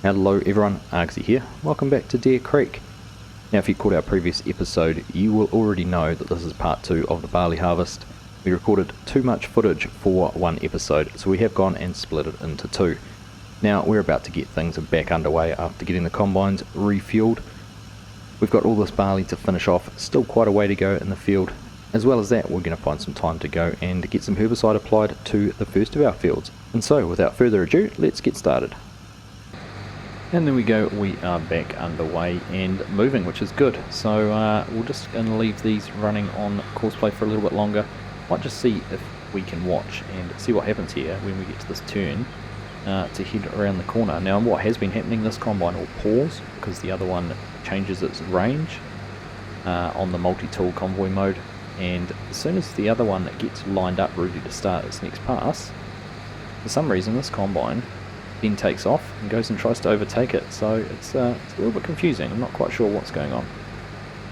Hello everyone, Argsy here. Welcome back to Deer Creek. Now if you caught our previous episode, you will already know that this is part 2 of the barley harvest. We recorded too much footage for one episode, so we have gone and split it into 2. Now we're about to get things back underway after getting the combines refueled. We've got all this barley to finish off, still quite a way to go in the field. As well as that, we're going to find some time to go and get some herbicide applied to the first of our fields. And so without further ado, let's get started. And there we go, we are back underway and moving, which is good. So we're just going to leave these running on courseplay for a little bit longer. Might just see if we can watch and see what happens here when we get to this turn to head around the corner. Now what has been happening, this combine will pause because the other one changes its range on the multi-tool convoy mode. And as soon as the other one gets lined up ready to start its next pass, for some reason this combine then takes off and goes and tries to overtake it, so it's a little bit confusing. I'm not quite sure what's going on.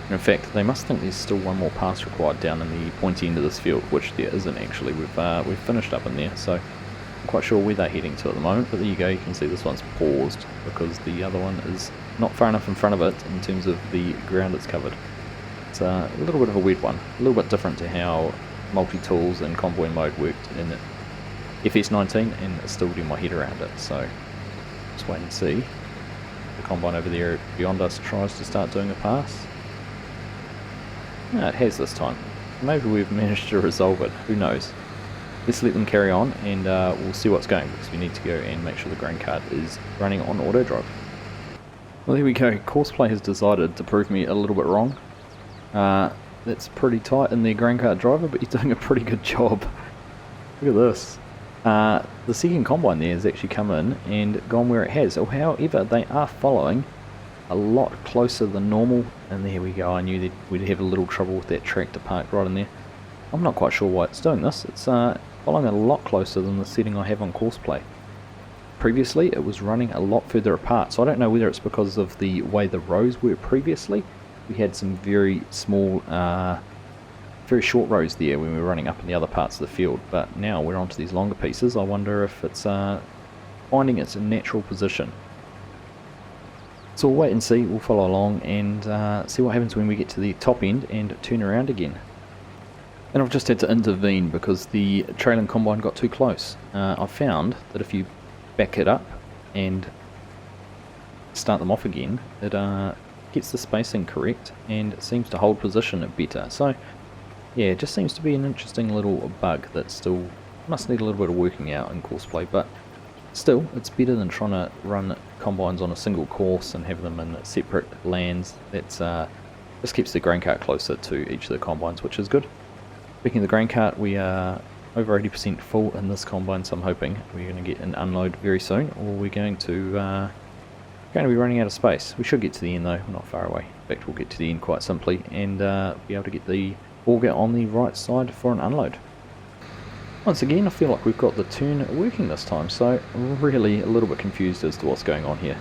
And in fact, they must think there's still one more pass required down in the pointy end of this field, which there isn't actually. We've finished up in there, so I'm quite sure where they're heading to at the moment. But there you go, you can see this one's paused because the other one is not far enough in front of it in terms of the ground it's covered. It's a little bit of a weird one, a little bit different to how multi-tools and convoy mode worked in FS19, and still do my head around it, so just wait and see. The combine over there beyond us tries to start doing a pass. No, it has this time. Maybe we've managed to resolve it, who knows. Let's let them carry on and we'll see what's going, because we need to go and make sure the grain cart is running on auto drive. Well, there we go, courseplay has decided to prove me a little bit wrong. That's pretty tight in their grain cart driver, but you're doing a pretty good job. Look at this. The second combine there has actually come in and gone where it has. However, they are following a lot closer than normal. And there we go, I knew that we'd have a little trouble with that tractor parked right in there. I'm not quite sure why it's doing this. It's following a lot closer than the setting I have on courseplay. Previously, it was running a lot further apart, so I don't know whether it's because of the way the rows were previously. We had some very small, very short rows there when we were running up in the other parts of the field, but now we're onto these longer pieces. I wonder if it's finding its natural position. So we'll wait and see, we'll follow along and see what happens when we get to the top end and turn around again. And I've just had to intervene because the trailing combine got too close. I found that if you back it up and start them off again, it gets the spacing correct and seems to hold position better. So yeah, it just seems to be an interesting little bug that still must need a little bit of working out in courseplay, but still it's better than trying to run combines on a single course and have them in separate lands. That's just keeps the grain cart closer to each of the combines, which is good. Speaking of the grain cart, we are over 80% full in this combine, so I'm hoping we're going to get an unload very soon, or we're going to be running out of space. We should get to the end though, we're not far away. In fact, we'll get to the end quite simply and be able to get the auger on the right side for an unload. Once again, I feel like we've got the turn working this time, so I'm really a little bit confused as to what's going on here.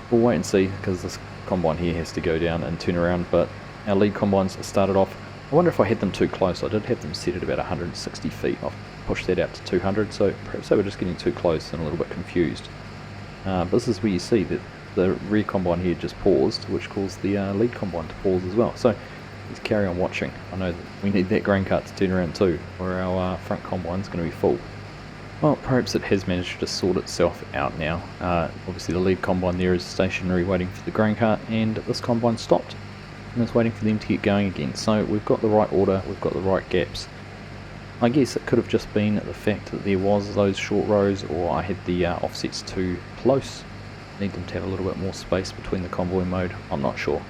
We'll wait and see, because this combine here has to go down and turn around, but our lead combines started off. I wonder if I had them too close. I did have them set at about 160 feet. I've pushed that out to 200, so perhaps they were just getting too close and a little bit confused. But this is where you see that the rear combine here just paused, which caused the lead combine to pause as well. So let's carry on watching. I know that we need that grain cart to turn around too, or our front combine's going to be full. Well, perhaps it has managed to sort itself out now. Obviously the lead combine there is stationary waiting for the grain cart, and this combine stopped and is waiting for them to get going again. So we've got the right order, we've got the right gaps. I guess it could have just been the fact that there was those short rows, or I had the offsets too close. Need them to have a little bit more space between the convoy mode. I'm not sure.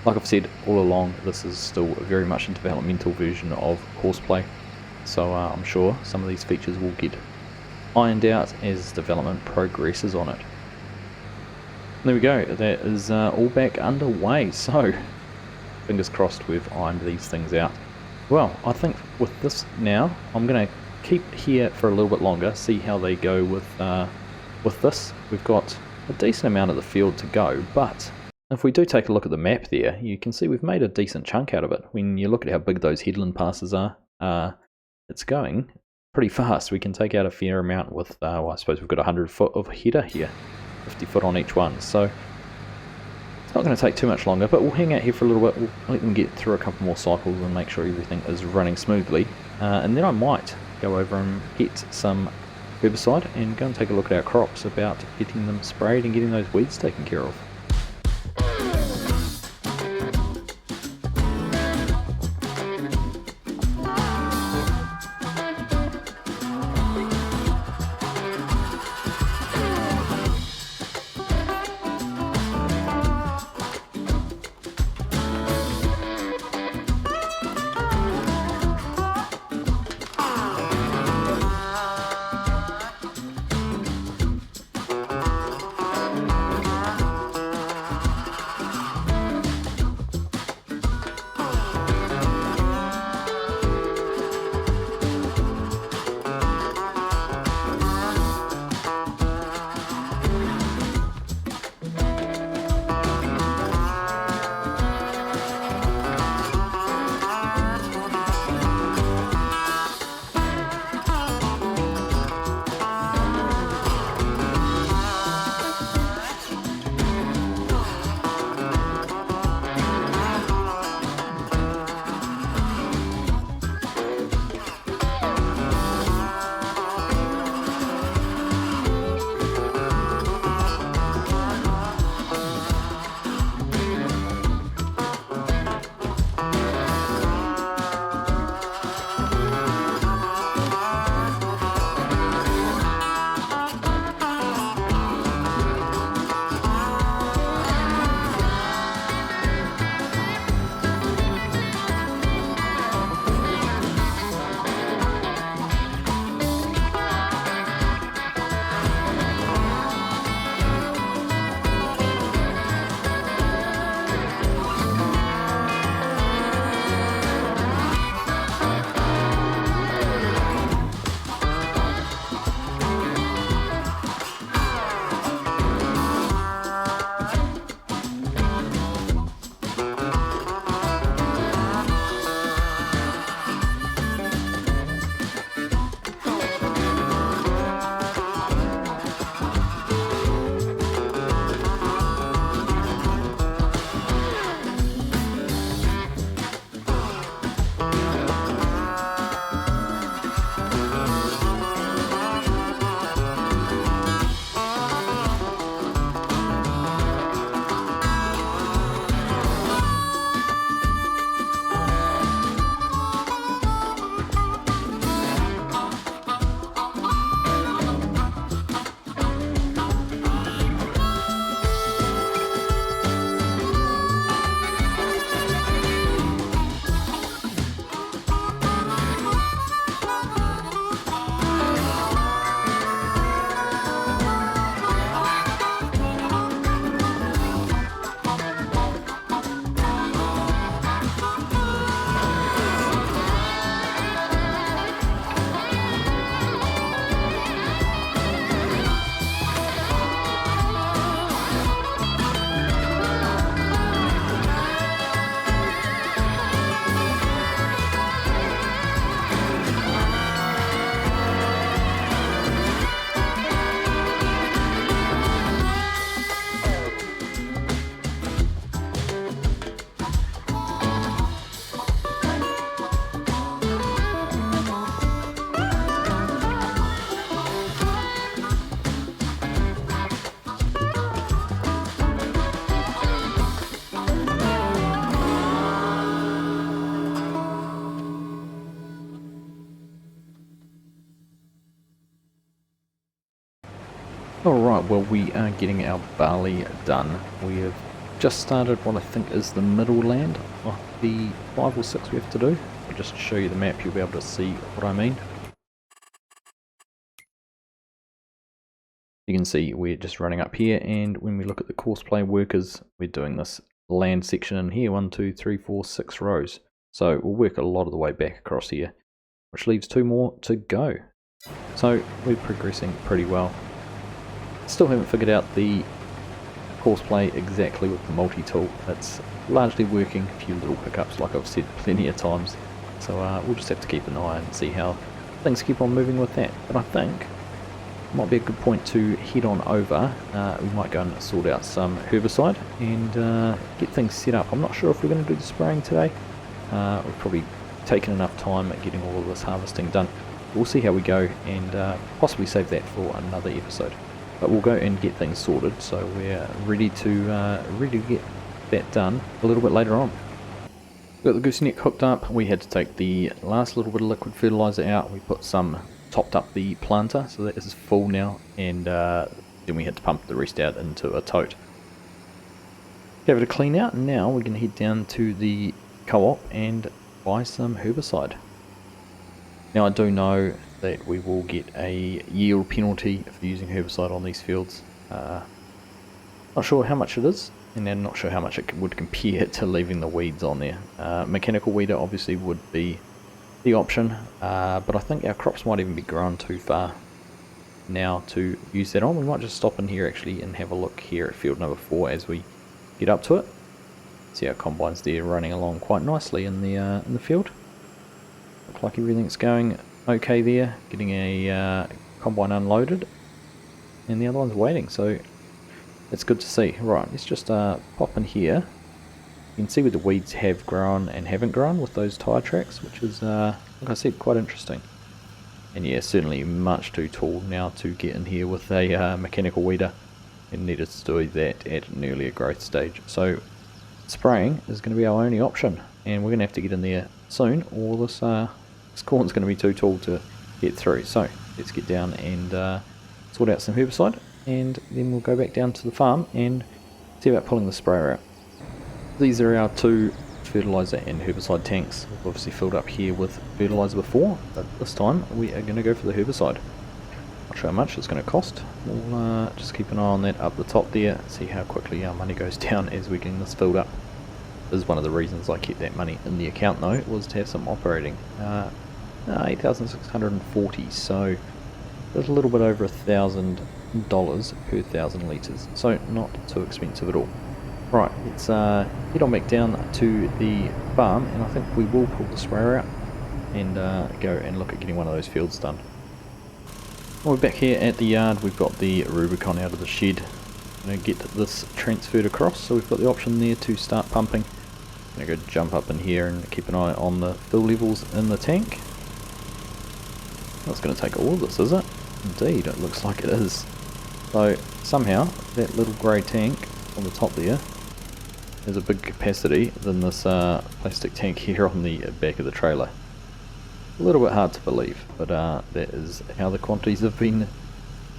Like I've said all along, this is still very much a developmental version of courseplay, so I'm sure some of these features will get ironed out as development progresses on it. There we go, that is all back underway, so fingers crossed we've ironed these things out. Well, I think with this now, I'm going to keep here for a little bit longer, see how they go with this. We've got a decent amount of the field to go, but if we do take a look at the map there, you can see we've made a decent chunk out of it. When you look at how big those headland passes are, it's going pretty fast. We can take out a fair amount with, well, I suppose we've got 100 foot of header here, 50 foot on each one, so it's not going to take too much longer, but we'll hang out here for a little bit. We'll let them get through a couple more cycles and make sure everything is running smoothly, and then I might go over and get some herbicide and go and take a look at our crops about getting them sprayed and getting those weeds taken care of. Alright, well we are getting our barley done. We have just started what I think is the middle land of the 5 or 6 we have to do. But just to show you the map you'll be able to see what I mean. You can see we're just running up here, and when we look at the courseplay workers, we're doing this land section in here, 1, 2, 3, 4, 6 rows. So we'll work a lot of the way back across here, which leaves 2 more to go. So we're progressing pretty well. Still haven't figured out the courseplay exactly with the multi-tool. It's largely working, a few little hiccups like I've said plenty of times. So we'll just have to keep an eye and see how things keep on moving with that. But I think it might be a good point to head on over. We might go and sort out some herbicide and get things set up. I'm not sure if we're going to do the spraying today. We've probably taken enough time at getting all of this harvesting done. We'll see how we go and possibly save that for another episode. But we'll go and get things sorted, so we're ready to get that done a little bit later on. Got the gooseneck hooked up. We had to take the last little bit of liquid fertilizer out. We put some, topped up the planter, so that is full now, and then we had to pump the rest out into a tote. Gave it a clean out, and now we're going to head down to the co-op and buy some herbicide. Now I do know that we will get a yield penalty for using herbicide on these fields. Not sure how much it is, and I'm not sure how much it would compare to leaving the weeds on there. Mechanical weeder obviously would be the option, but I think our crops might even be grown too far now to use that on. We might just stop in here actually and have a look here at field number 4 as we get up to it. See our combines there running along quite nicely in the field. Look like everything's going okay there, getting a combine unloaded, and the other one's waiting, so that's good to see. Right, let's just pop in here. You can see where the weeds have grown and haven't grown with those tyre tracks, which is, like I said, quite interesting. And yeah, certainly much too tall now to get in here with a mechanical weeder, and needed to do that at an earlier growth stage. So spraying is going to be our only option, and we're going to have to get in there soon, or this corn's going to be too tall to get through. So let's get down and sort out some herbicide, and then we'll go back down to the farm and see about pulling the sprayer out. These are our 2 fertilizer and herbicide tanks. We've obviously filled up here with fertilizer before, but this time we are going to go for the herbicide. Not sure how much it's going to cost. We'll just keep an eye on that up the top there, see how quickly our money goes down as we get this filled up. This is one of the reasons I kept that money in the account though, was to have some operating. 8,640, so there's a little bit over $1,000 per 1,000 litres, so not too expensive at all. Right, let's head on back down to the farm, and I think we will pull the sprayer out and go and look at getting one of those fields done. Well, we're back here at the yard. We've got the Rubicon out of the shed. I'm going to get this transferred across, so we've got the option there to start pumping. I'm going to go jump up in here and keep an eye on the fill levels in the tank. That's going to take all of this, is it? Indeed, it looks like it is. So somehow that little grey tank on the top there has a big capacity than this plastic tank here on the back of the trailer. A little bit hard to believe, but that is how the quantities have been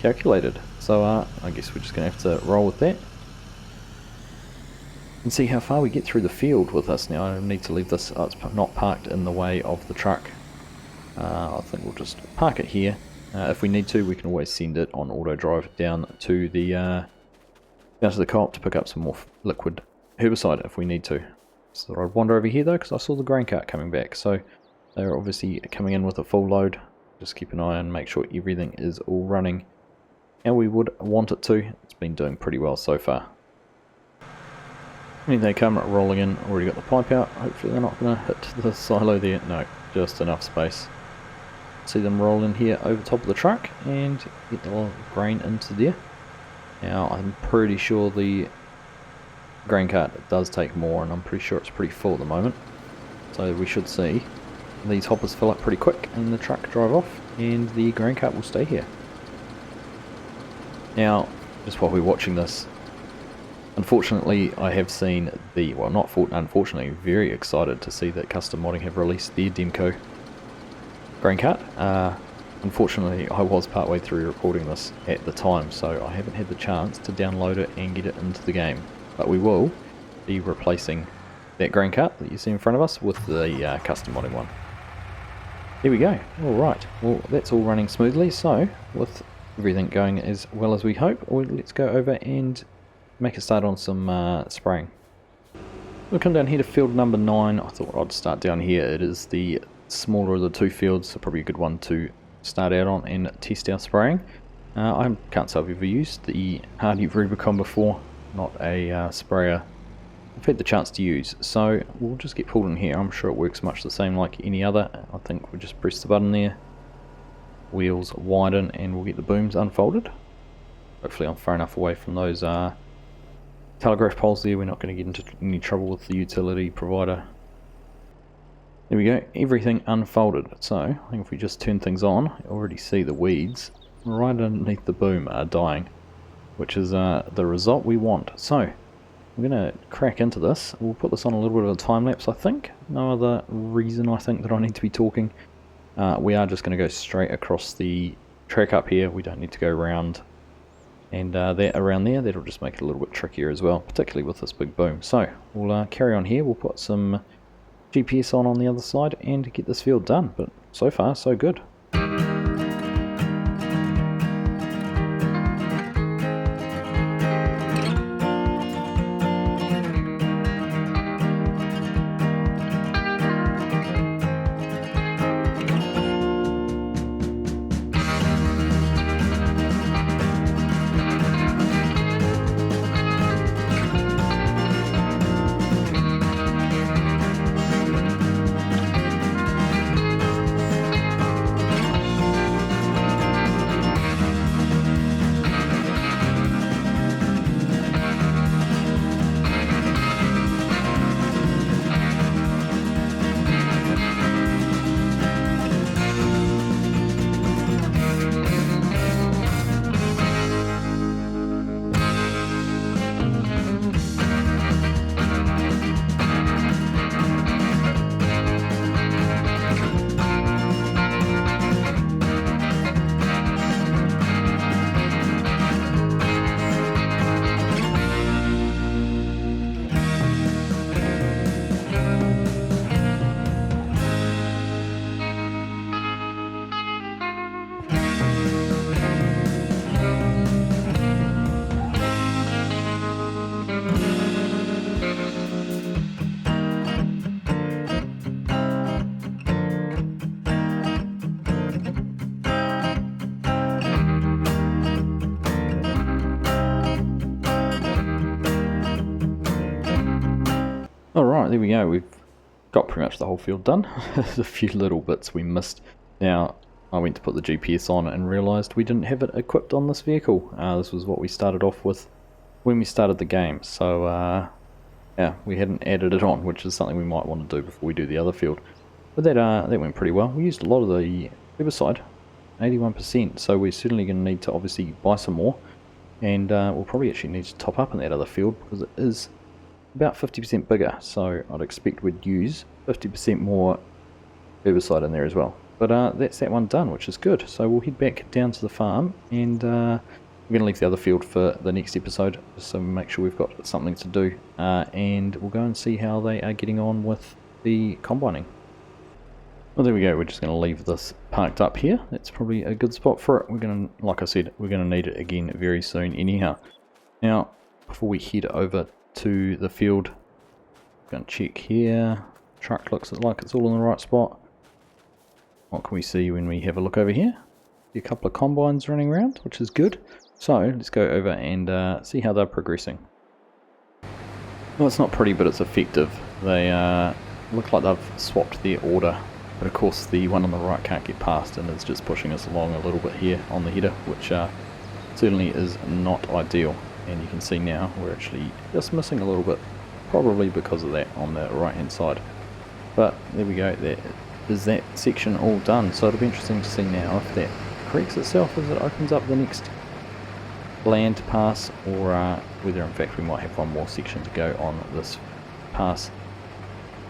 calculated. So I guess we're just going to have to roll with that and see how far we get through the field with this. Now I need to leave this, it's not parked in the way of the truck. I think we'll just park it here. If we need to, we can always send it on auto drive down to the co-op to pick up some more liquid herbicide if we need to. So I'd wander over here though, because I saw the grain cart coming back, so they're obviously coming in with a full load. Just keep an eye and make sure everything is all running and we would want it to. It's been doing pretty well so far. And they come rolling in, already got the pipe out. Hopefully they're not going to hit the silo there. No, just enough space. See them roll in here over top of the truck and get the grain into there. Now I'm pretty sure the grain cart does take more, and I'm pretty sure it's pretty full at the moment. So we should see these hoppers fill up pretty quick and the truck drive off, and the grain cart will stay here. Now, just while we're watching this, unfortunately I have seen the, well not unfortunately, very excited to see that Custom Modding have released their Demco grain cart. Unfortunately I was partway through recording this at the time, so I haven't had the chance to download it and get it into the game. But we will be replacing that grain cart that you see in front of us with the Custom Modding one. There we go. Alright, well that's all running smoothly, so with everything going as well as we hope, let's go over and make a start on some spraying. We'll come down here to field number 9. I thought I'd start down here. It is the smaller of the 2 fields, so probably a good one to start out on and test our spraying. I can't say I've ever used the Hardy Rubicon before, not a sprayer I've had the chance to use, so we'll just get pulled in here. I'm sure it works much the same like any other. I think we just press the button there wheels widen and we'll get the booms unfolded. Hopefully I'm far enough away from those telegraph poles there, we're not going to get into any trouble with the utility provider. There we go, everything unfolded. So I think if we just turn things on, you already see the weeds right underneath the boom are dying, which is the result we want. So I'm going to crack into this. We'll put this on a little bit of a time lapse, I think. No other reason I think that I need to be talking. We are just going to go straight across the track up here. We don't need to go around and that around there. That'll just make it a little bit trickier as well, particularly with this big boom. So we'll carry on here. We'll put some GPS on the other side and get this field done. But so far, so good. Alright, there we go, we've got pretty much the whole field done. There's a few little bits we missed. Now, I went to put the GPS on and realised we didn't have it equipped on this vehicle. This was what we started off with when we started the game, so yeah, we hadn't added it on, which is something we might want to do before we do the other field. But that went pretty well. We used a lot of the herbicide, 81%, so we're certainly going to need to obviously buy some more, and we'll probably actually need to top up in that other field because it is about 50% bigger, so I'd expect we'd use 50% more herbicide in there as well. But that's that one done, which is good. So we'll head back down to the farm, and we're going to leave the other field for the next episode, just so we make sure we've got something to do, and we'll go and see how they are getting on with the combining. Well, there we go, we're just going to leave this parked up here. That's probably a good spot for it. We're going to, like I said, we're going to need it again very soon anyhow. Now, before we head over to the field, I'm going to check here. Truck looks like it's all in the right spot. What can we see when we have a look over here? See a couple of combines running around, which is good. So let's go over and see how they're progressing. Well, it's not pretty, but it's effective. They look like they've swapped their order, but of course the one on the right can't get past, and it's just pushing us along a little bit here on the header, which certainly is not ideal. And you can see now we're actually just missing a little bit, probably because of that on the right hand side. But there we go, there is that section all done. So it'll be interesting to see now if that corrects itself as it opens up the next land pass, or whether in fact we might have one more section to go on this pass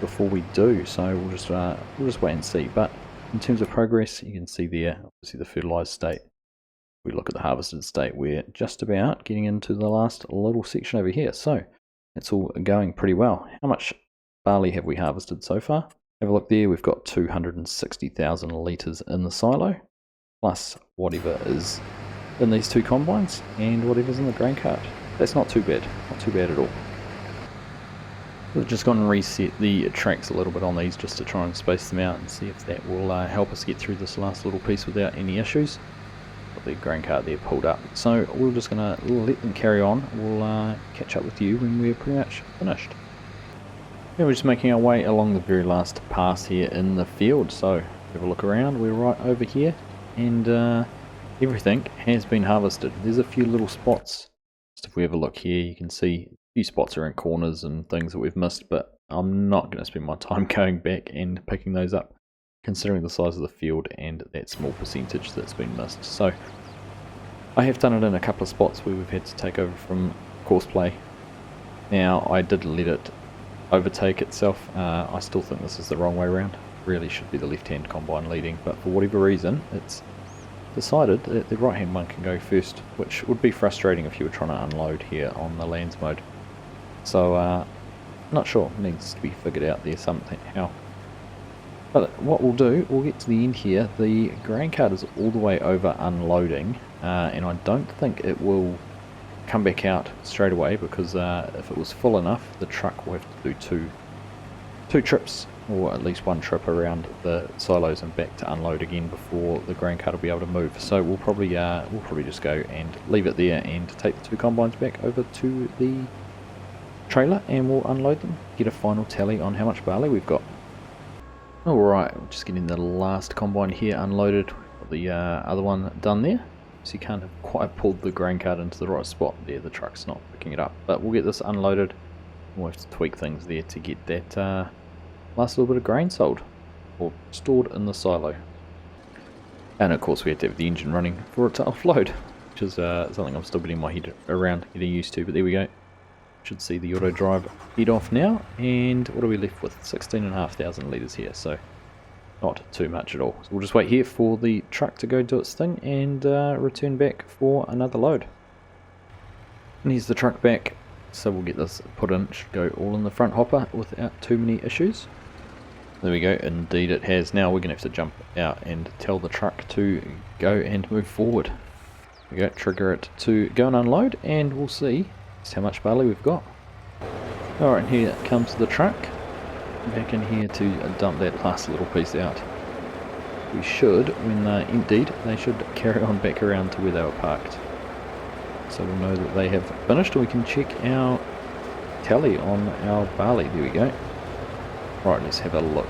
before we do. So we'll just wait and see. But in terms of progress, you can see there obviously the fertilized state. We look at the harvested state, we're just about getting into the last little section over here, so it's all going pretty well. How much barley have we harvested so far? Have a look there, we've got 260,000 litres in the silo, plus whatever is in these two combines, and whatever's in the grain cart. That's not too bad at all. We've just gone and reset the tracks a little bit on these just to try and space them out and see if that will help us get through this last little piece without any issues. Got the grain cart there pulled up, so we're just going to let them carry on. We'll catch up with you when we're pretty much finished. Yeah, we're just making our way along the very last pass here in the field, so have a look around. We're right over here. and everything has been harvested. There's a few little spots. Just if we have a look here, you can see a few spots around corners and things that we've missed, but I'm not going to spend my time going back and picking those up, considering the size of the field and that small percentage that's been missed. So I have done it in a couple of spots where we've had to take over from courseplay. Now, I did let it overtake itself. I still think this is the wrong way around. Really should be the left-hand combine leading, but for whatever reason, it's decided that the right-hand one can go first, which would be frustrating if you were trying to unload here on the lands mode. So, not sure. It needs to be figured out there somehow. But what we'll do, we'll get to the end here. The grain cart is all the way over unloading, and I don't think it will come back out straight away, because if it was full enough, the truck will have to do two trips, or at least one trip around the silos and back to unload again before the grain cart will be able to move. So we'll probably just go and leave it there and take the two combines back over to the trailer, and we'll unload them, get a final tally on how much barley we've got. Alright, we're just getting the last combine here unloaded. Got the other one done there. So you can't have quite pulled the grain cart into the right spot there, the truck's not picking it up. But we'll get this unloaded. We'll have to tweak things there to get that last little bit of grain sold, or stored in the silo. And of course we have to have the engine running for it to offload, which is something I'm still getting my head around, getting used to, but there we go. Should see the auto drive head off now, and what are we left with? 16,500 litres here, so not too much at all. So we'll just wait here for the truck to go do its thing and return back for another load. And here's the truck back, so we'll get this put in. It should go all in the front hopper without too many issues. There we go, indeed it has. Now we're going to have to jump out and tell the truck to go and move forward. There we go, trigger it to go and unload, and we'll see just how much barley we've got. Alright, here comes the truck back in here to dump that last little piece out. We should, when emptied, they should carry on back around to where they were parked. So we'll know that they have finished, and we can check our tally on our barley. There we go. Right, let's have a look.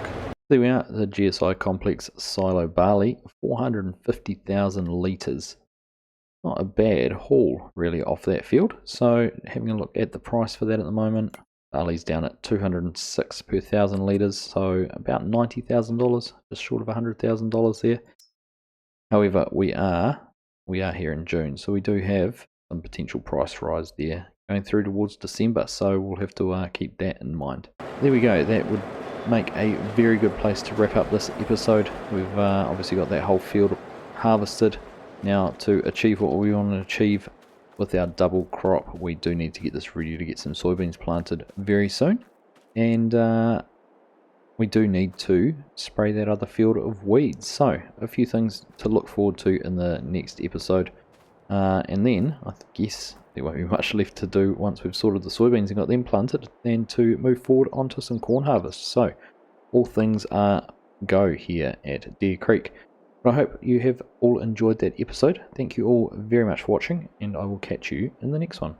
There we are, the GSI Complex Silo Barley, 450,000 litres. Not a bad haul, really, off that field. So, having a look at the price for that at the moment, barley's down at $206 per 1,000 litres, so about $90,000, just short of $100,000 there. However, we are here in June, so we do have some potential price rise there going through towards December, so we'll have to keep that in mind. There we go, that would make a very good place to wrap up this episode. We've obviously got that whole field harvested. Now, to achieve what we want to achieve with our double crop, we do need to get this ready to get some soybeans planted very soon. And we do need to spray that other field of weeds. So, a few things to look forward to in the next episode. And then, I guess there won't be much left to do once we've sorted the soybeans and got them planted, than to move forward onto some corn harvest. So, all things are go here at Deer Creek. But I hope you have all enjoyed that episode. Thank you all very much for watching, and I will catch you in the next one.